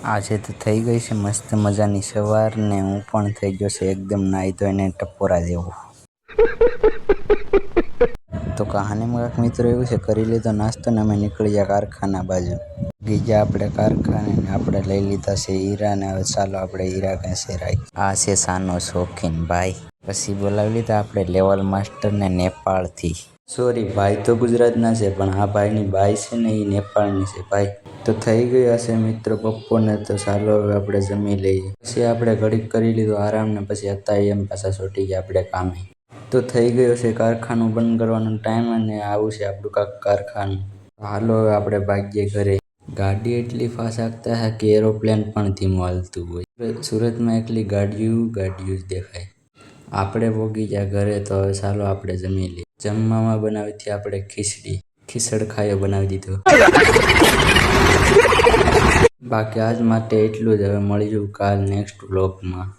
આજે તો થઈ ગઈ છે મસ્ત મજાની સવાર ને હું પણ થઈ ગયો છે એકદમ નાહી ધોઈને ટપોરા જેવો. તો કહાનીમાં કાંઈક મિત્રો એવું છે, કરી લીધો નાસ્તો ને અમે નીકળી ગયા કારખાના બાજુ. ગીજા આપણે કારખાને ને આપણે લઈ લીધા છે હીરા ને હવે ચાલો આપણે હીરા ઘસે રાખ. આ છે સાનો શોખીન ભાઈ. પછી બોલાવી લીધા આપણે લેવલ માસ્ટર ને નેપાળથી. સોરી, ભાઈ તો ગુજરાતના છે પણ આ ભાઈની બાઈ છે ને એ નેપાળની છે ભાઈ. તો થઈ ગયા છે મિત્રો બપોરને, તો ચાલો હવે આપણે જમી લઈએ. પછી આપણે ઘડીક કરી લીધો આરામ ને પછી હતા એમ પાછા છૂટી ગયા આપણે કામે. તો થઈ ગયો છે કારખાનું બંધ કરવાનો ટાઈમ અને આવું છે આપણું કારખાનું. હાલો હવે આપણે ભાગીએ ઘરે. ગાડી એટલી ફાસ્ટ હાંકતા હે કે એરોપ્લેન પણ ધીમું હાલતું હોય. સુરતમાં એકલી ગાડીઓ જ દેખાય. આપણે પોગી ગયા ઘરે, તો હવે ચાલો આપણે જમી લઈએ. જમવામાં બનાવી હતી આપણે ખીચડ ખાયો બનાવી દીધો. બાકી આજ માટે એટલું જ. હવે મળીશું કાલ નેક્સ્ટ વ્લોગમાં.